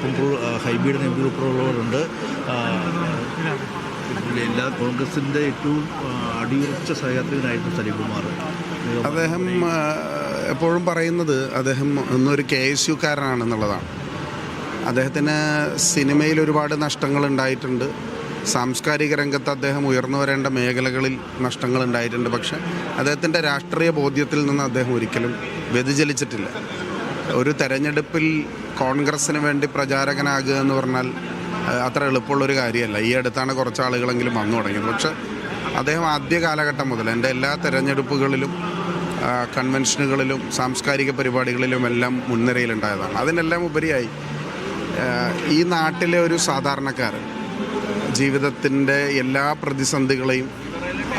ഇപ്പോൾ Hibi Eden M P ഉൾപ്പെടെയുള്ളവരുണ്ട്. എല്ലാ കോൺഗ്രസിൻ്റെ ഏറ്റവും അടിയുറച്ച സഹയാത്രികനായിരുന്നു സലീംകുമാർ. അദ്ദേഹം എപ്പോഴും പറയുന്നത് അദ്ദേഹം ഒന്നൊരു KSUക്കാരനാണെന്നുള്ളതാണ്. അദ്ദേഹത്തിന് സിനിമയിൽ ഒരുപാട് നഷ്ടങ്ങളുണ്ടായിട്ടുണ്ട്. സാംസ്കാരിക രംഗത്ത് അദ്ദേഹം ഉയർന്നു വരേണ്ട മേഖലകളിൽ നഷ്ടങ്ങളുണ്ടായിട്ടുണ്ട്. പക്ഷേ അദ്ദേഹത്തിൻ്റെ രാഷ്ട്രീയ ബോധ്യത്തിൽ നിന്ന് അദ്ദേഹം ഒരിക്കലും വ്യതിചലിച്ചിട്ടില്ല. ഒരു തെരഞ്ഞെടുപ്പിൽ കോൺഗ്രസ്സിന് വേണ്ടി പ്രചാരകനാകുക എന്ന് പറഞ്ഞാൽ അത്ര എളുപ്പമുള്ളൊരു കാര്യമല്ല. ഈ അടുത്താണ് കുറച്ച് ആളുകളെങ്കിലും വന്നു തുടങ്ങിയത്. പക്ഷേ അദ്ദേഹം ആദ്യ കാലഘട്ടം മുതൽ എൻ്റെ എല്ലാ തെരഞ്ഞെടുപ്പുകളിലും കൺവെൻഷനുകളിലും സാംസ്കാരിക പരിപാടികളിലും എല്ലാം മുൻനിരയിലുണ്ടായതാണ്. അതിനെല്ലാം ഉപരിയായി ഈ നാട്ടിലെ ഒരു സാധാരണക്കാരൻ ജീവിതത്തിൻ്റെ എല്ലാ പ്രതിസന്ധികളെയും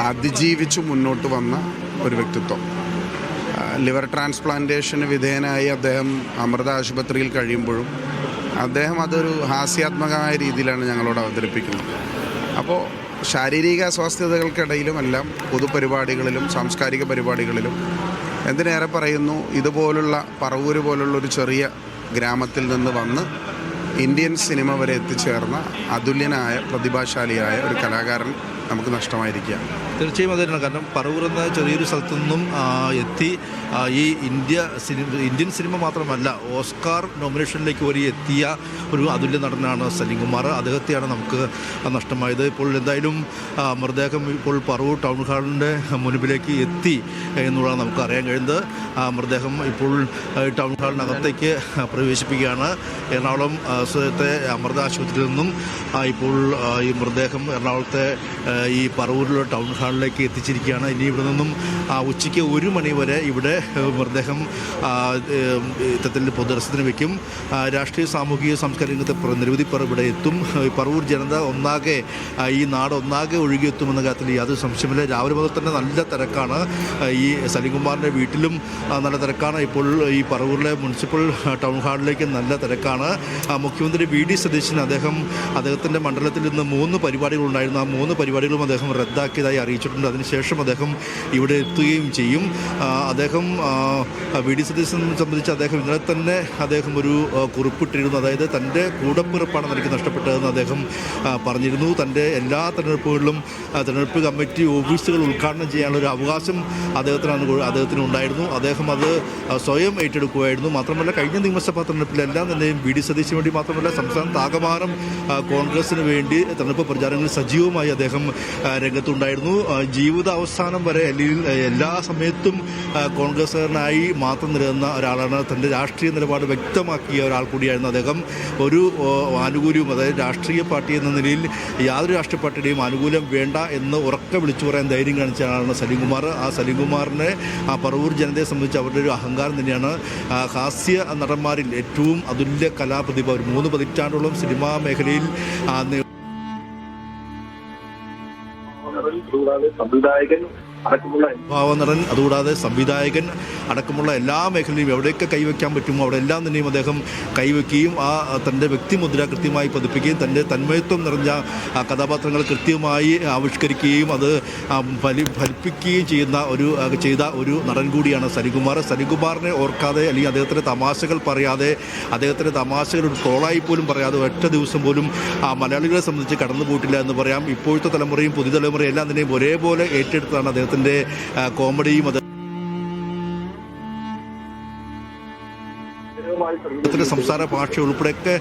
അതിജീവിച്ചു മുന്നോട്ട് വന്ന ഒരു വ്യക്തിത്വം. ലിവർ ട്രാൻസ്പ്ലാന്റേഷന് വിധേയനായി അദ്ദേഹം അമൃത ആശുപത്രിയിൽ കഴിയുമ്പോഴും അദ്ദേഹം അതൊരു ഹാസ്യാത്മകമായ രീതിയിലാണ് ഞങ്ങളോട് അവതരിപ്പിക്കുന്നത്. അപ്പോൾ ശാരീരിക അസ്വാസ്ഥ്യതകൾക്കിടയിലും എല്ലാം പൊതുപരിപാടികളിലും സാംസ്കാരിക പരിപാടികളിലും എന്തിനേറെ പറയുന്നു, ഇതുപോലുള്ള പറവൂർ പോലുള്ളൊരു ചെറിയ ഗ്രാമത്തിൽ നിന്ന് വന്ന് ഇന്ത്യൻ സിനിമ വരെ എത്തിച്ചേർന്ന അതുല്യനായ പ്രതിഭാശാലിയായ ഒരു കലാകാരൻ നമുക്ക് നഷ്ടമായിരിക്കുക. തീർച്ചയായും അത് തന്നെയാണ്. കാരണം പറവൂർ എന്ന ചെറിയൊരു സ്ഥലത്തു നിന്നും എത്തി ഈ ഇന്ത്യൻ സിനിമ മാത്രമല്ല ഓസ്കാർ നോമിനേഷനിലേക്ക് വരെ എത്തിയ ഒരു അതുല്യ നടനാണ് സലീംകുമാർ. അദ്ദേഹത്തെയാണ് നമുക്ക് നഷ്ടമായത്. ഇപ്പോൾ എന്തായാലും മൃതദേഹം ഇപ്പോൾ പറവൂർ ടൗൺ ഹാളിൻ്റെ മുൻപിലേക്ക് എത്തി എന്നുള്ളതാണ് നമുക്ക് അറിയാൻ കഴിയുന്നത്. മൃതദേഹം ഇപ്പോൾ ടൗൺ ഹാളിനകത്തേക്ക് പ്രവേശിപ്പിക്കുകയാണ്. എറണാകുളം അമൃത ആശുപത്രിയിൽ നിന്നും ഇപ്പോൾ ഈ മൃതദേഹം എറണാകുളത്തെ ഈ പറവൂരിലുള്ള ടൗൺ ഹാളിലേക്ക് എത്തിച്ചിരിക്കുകയാണ്. ഇനി ഇവിടെ നിന്നും ഉച്ചയ്ക്ക് 1 മണി വരെ ഇവിടെ മൃതദേഹം ഇത്തരത്തിൽ പൊതുദർശനത്തിന് വയ്ക്കും. രാഷ്ട്രീയ സാമൂഹിക സാംസ്കാരിക രംഗത്തെ നിരവധി പേർ ഇവിടെ എത്തും. പറവൂർ ജനത ഒന്നാകെ ഈ നാട് ഒന്നാകെ ഒഴുകിയെത്തുമെന്ന കാര്യത്തിൽ യാതൊരു സംശയമില്ല. രാവിലെ മുതൽ തന്നെ നല്ല തിരക്കാണ്. ഈ സലീംകുമാറിൻ്റെ വീട്ടിലും നല്ല തിരക്കാണ്. ഇപ്പോൾ ഈ പറവൂരിലെ മുനിസിപ്പൽ ടൗൺ ഹാളിലേക്ക് നല്ല തിരക്കാണ്. മുഖ്യമന്ത്രി VD സതീശൻ അദ്ദേഹത്തിൻ്റെ മണ്ഡലത്തിൽ നിന്ന് 3 പരിപാടികളുണ്ടായിരുന്നു. ആ 3 പരിപാടികളും അദ്ദേഹം റദ്ദാക്കിയതായി അറിയിച്ചിട്ടുണ്ട്. അതിനുശേഷം അദ്ദേഹം ഇവിടെ എത്തുകയും ചെയ്യും. അദ്ദേഹം VD സതീശനെ സംബന്ധിച്ച് അദ്ദേഹം ഇന്നലെ തന്നെ ഒരു കുറിപ്പിട്ടിരുന്നു. അതായത് തൻ്റെ കൂടപ്പിറപ്പാണ് തനിക്ക് നഷ്ടപ്പെട്ടതെന്ന് അദ്ദേഹം പറഞ്ഞിരുന്നു. തൻ്റെ എല്ലാ തെരഞ്ഞെടുപ്പുകളിലും തെരഞ്ഞെടുപ്പ് കമ്മിറ്റി ഓഫീസുകൾ ഉദ്ഘാടനം ചെയ്യാനുള്ള ഒരു അവകാശം അദ്ദേഹത്തിനുണ്ടായിരുന്നു. അദ്ദേഹം അത് സ്വയം ഏറ്റെടുക്കുകയായിരുന്നു. മാത്രമല്ല കഴിഞ്ഞ നിയമസഭാ തെരഞ്ഞെടുപ്പിലെല്ലാം തന്നെയും VD സതീശന് വേണ്ടി മാത്രമല്ല സംസ്ഥാനത്താകമാനം കോൺഗ്രസിന് വേണ്ടി തെരഞ്ഞെടുപ്പ് പ്രചാരണങ്ങളിൽ സജീവമായി അദ്ദേഹം രംഗത്തുണ്ടായിരുന്നു. ജീവിതാവസാനം വരെ അല്ലെങ്കിൽ എല്ലാ സമയത്തും കോൺഗ്രസ്സുകാരനായി മാത്രം നിലനിന്ന ഒരാളാണ്. തൻ്റെ രാഷ്ട്രീയ നിലപാട് വ്യക്തമാക്കിയ ഒരാൾ കൂടിയായിരുന്നു അദ്ദേഹം. ഒരു ആനുകൂല്യവും, അതായത് രാഷ്ട്രീയ പാർട്ടി എന്ന നിലയിൽ യാതൊരു രാഷ്ട്രീയ പാർട്ടിയുടെയും ആനുകൂല്യം വേണ്ട എന്ന് ഉറക്കെ വിളിച്ചു പറയാൻ ധൈര്യം കാണിച്ച ആളാണ് സലീംകുമാർ. ആ സലീംകുമാറിനെ പറവൂർ ജനതയെ സംബന്ധിച്ച് അവരുടെ ഒരു അഹങ്കാരം തന്നെയാണ്. ഹാസ്യ നടന്മാരിൽ ഏറ്റവും അതുല്യ കലാപ്രതിഭ, ഒരു 3 പതിറ്റാണ്ടോളം സിനിമാ മേഖലയിൽ ഭാവനടൻ, അതുകൂടാതെ സംവിധായകൻ അടക്കമുള്ള എല്ലാ മേഖലയിലും എവിടെയൊക്കെ കൈവയ്ക്കാൻ പറ്റുമോ അവിടെ എല്ലാം തന്നെയും അദ്ദേഹം കൈവയ്ക്കുകയും തൻ്റെ വ്യക്തിമുദ്ര കൃത്യമായി പതിപ്പിക്കുകയും തൻ്റെ തന്മയത്വം നിറഞ്ഞ കഥാപാത്രങ്ങൾ കൃത്യമായി ആവിഷ്കരിക്കുകയും അത് ഫലിപ്പിക്കുകയും ചെയ്ത ഒരു നടൻ കൂടിയാണ് സലീംകുമാർ. സലീംകുമാറിനെ ഓർക്കാതെ അല്ലെങ്കിൽ അദ്ദേഹത്തിൻ്റെ തമാശകൾ പറയാതെ, അദ്ദേഹത്തിൻ്റെ തമാശകൾ ഒരു ട്രോളായി പോലും പറയാതെ ഒറ്റ ദിവസം പോലും മലയാളികളെ സംബന്ധിച്ച് കടന്നു പോയിട്ടില്ല എന്ന് പറയാം. ഇപ്പോഴത്തെ തലമുറയും പുതുതലമുറയും എല്ലാം തന്നെയും ഒരേപോലെ ഏറ്റെടുത്താണ് അദ്ദേഹത്തിൻ്റെ കോമഡിയും സംസാര ഭാഷ ഉൾപ്പെടെയൊക്കെ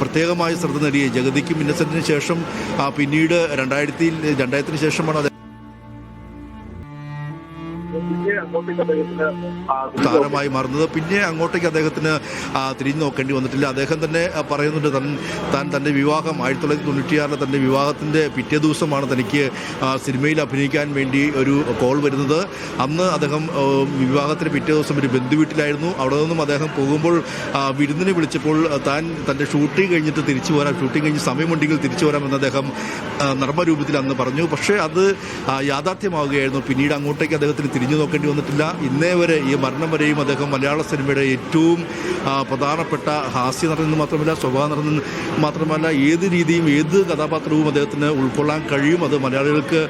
പ്രത്യേകമായി ശ്രദ്ധ നേടിയ ജഗതിക്കും ഇന്നസെന്റിന് ശേഷം പിന്നീട് 2000-ന് ശേഷമാണ് താരമായി മാറുന്നത്. പിന്നെ അങ്ങോട്ടേക്ക് അദ്ദേഹത്തിന് തിരിഞ്ഞു നോക്കേണ്ടി വന്നിട്ടില്ല. അദ്ദേഹം തന്നെ പറയുന്നുണ്ട് തൻ്റെ വിവാഹം 1996 തൻ്റെ വിവാഹത്തിൻ്റെ പിറ്റേ ദിവസമാണ് തനിക്ക് സിനിമയിൽ അഭിനയിക്കാൻ വേണ്ടി ഒരു കോൾ വരുന്നത്. അന്ന് അദ്ദേഹം വിവാഹത്തിന് പിറ്റേ ദിവസം ഒരു ബന്ധുവീട്ടിലായിരുന്നു. അവിടെ നിന്നും അദ്ദേഹം പോകുമ്പോൾ വിരുന്നിനെ വിളിച്ചപ്പോൾ തൻ്റെ ഷൂട്ടിംഗ് കഴിഞ്ഞിട്ട് തിരിച്ചു വരാം, ഷൂട്ടിംഗ് കഴിഞ്ഞ് സമയമുണ്ടെങ്കിൽ തിരിച്ചു വരാമെന്ന് അദ്ദേഹം നർമ്മരൂപത്തിൽ അന്ന് പറഞ്ഞു. പക്ഷേ അത് യാഥാർത്ഥ്യമാവുകയായിരുന്നു. പിന്നീട് അങ്ങോട്ടേക്ക് അദ്ദേഹത്തിന് തിരിഞ്ഞു നോക്കേണ്ടി വന്നിട്ടില്ല. ചെയ്തിട്ടില്ല. ഇന്നേ വരെ ഈ മരണം വരെയും അദ്ദേഹം മലയാള സിനിമയുടെ ഏറ്റവും പ്രധാനപ്പെട്ട ഹാസ്യ നടനെന്ന് മാത്രമല്ല, സ്വഭാവ നടനെന്ന് മാത്രമല്ല, ഏത് രീതിയും ഏത് കഥാപാത്രവും അദ്ദേഹത്തിന് ഉൾക്കൊള്ളാൻ കഴിയും. അത് മലയാളികൾക്ക്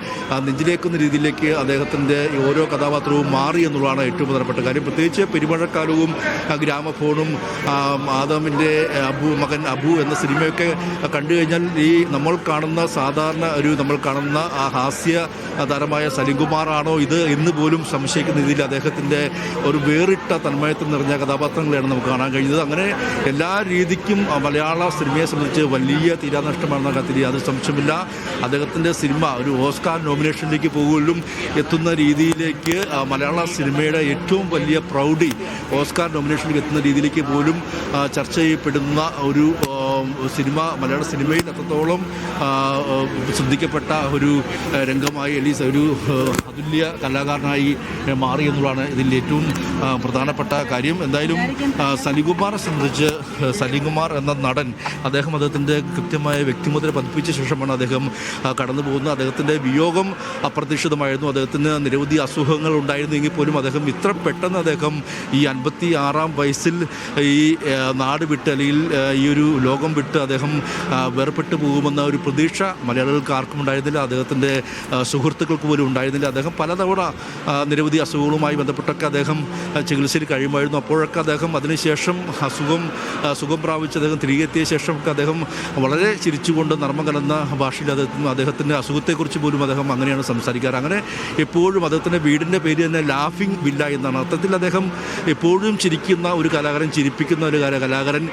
നെഞ്ചിലേക്കുന്ന രീതിയിലേക്ക് അദ്ദേഹത്തിൻ്റെ ഓരോ കഥാപാത്രവും മാറി എന്നുള്ളതാണ് ഏറ്റവും പ്രധാനപ്പെട്ട കാര്യം. പ്രത്യേകിച്ച് പെരുമഴക്കാലവും ഗ്രാമഫോണും ആദമിൻ്റെ മകൻ അബു എന്ന സിനിമയൊക്കെ കണ്ടു കഴിഞ്ഞാൽ ഈ നമ്മൾ കാണുന്ന സാധാരണ നമ്മൾ കാണുന്ന ആ ഹാസ്യ താരമായ സലിംകുമാറാണോ ഇത് എന്ന് പോലും സംശയിക്കുന്ന രീതിയിൽ അദ്ദേഹത്തിൻ്റെ ഒരു വേറിട്ട തന്മയത്വം നിറഞ്ഞ കഥാപാത്രങ്ങളെയാണ് നമുക്ക് കാണാൻ കഴിയുന്നത്. അങ്ങനെ എല്ലാ രീതിക്കും മലയാള സിനിമയെ സംബന്ധിച്ച് വലിയ തീരാനഷ്ടമാണെന്ന കാര്യത്തിൽ യാതൊരു സംശയമില്ല. അദ്ദേഹത്തിൻ്റെ സിനിമ ഒരു ഓസ്കാർ നോമിനേഷനിലേക്ക് പോകുകയും എത്തുന്ന രീതിയിലേക്ക് മലയാള സിനിമയുടെ ഏറ്റവും വലിയ പ്രൗഢി ഓസ്കാർ നോമിനേഷനിലേക്ക് എത്തുന്ന രീതിയിലേക്ക് പോലും ചർച്ച ചെയ്യപ്പെടുന്ന ഒരു സിനിമ മലയാള സിനിമയിൽ അത്രത്തോളം ശ്രദ്ധിക്കപ്പെട്ട ഒരു രംഗമായി ഒരു അതുല്യ കലാകാരനായി മാറി എന്നുള്ളതാണ് ഇതിൻ്റെ ഏറ്റവും പ്രധാനപ്പെട്ട കാര്യം. എന്തായാലും സലിംകുമാറെ സംബന്ധിച്ച് സലിംകുമാർ എന്ന നടൻ അദ്ദേഹത്തിൻ്റെ കൃത്യമായ വ്യക്തിമുദ്ര പതിപ്പിച്ച ശേഷമാണ് അദ്ദേഹം കടന്നു പോകുന്നത്. അദ്ദേഹത്തിൻ്റെ വിയോഗം അപ്രതീക്ഷിതമായിരുന്നു. അദ്ദേഹത്തിന് നിരവധി അസുഖങ്ങൾ ഉണ്ടായിരുന്നെങ്കിൽ പോലും അദ്ദേഹം ഇത്ര പെട്ടെന്ന് അദ്ദേഹം ഈ 56-ാം വയസ്സിൽ ഈ നാട് വിട്ട് അല്ലെങ്കിൽ ഈ ഒരു ലോകം വിട്ട് അദ്ദേഹം വേർപെട്ടു പോകുമെന്ന ഒരു പ്രതീക്ഷ മലയാളികൾക്ക് ആർക്കും ഉണ്ടായിരുന്നില്ല. അദ്ദേഹത്തിൻ്റെ സുഹൃത്തുക്കൾക്ക് പോലും ഉണ്ടായിരുന്നില്ല. അദ്ദേഹം പലതവണ നിരവധി അസുഖങ്ങളുമായി ബന്ധപ്പെട്ടൊക്കെ അദ്ദേഹം ചികിത്സയിൽ കഴിയുമായിരുന്നു. അപ്പോഴൊക്കെ അദ്ദേഹം അതിനുശേഷം സുഖം പ്രാപിച്ച് അദ്ദേഹം തിരികെ എത്തിയ ശേഷമൊക്കെ അദ്ദേഹം വളരെ ചിരിച്ചുകൊണ്ട് നർമ്മം കലർന്ന ഭാഷയിൽ അദ്ദേഹത്തിൻ്റെ അസുഖത്തെക്കുറിച്ച് പോലും അദ്ദേഹം അങ്ങനെയാണ് സംസാരിക്കാറ്. അങ്ങനെ എപ്പോഴും അദ്ദേഹത്തിൻ്റെ വീടിൻ്റെ പേര് തന്നെ ലാഫിംഗ് വില്ല എന്നാണ്. അർത്ഥത്തിൽ അദ്ദേഹം എപ്പോഴും ചിരിക്കുന്ന ഒരു കലാകാരൻ, ചിരിപ്പിക്കുന്ന ഒരു കലാകാരൻ.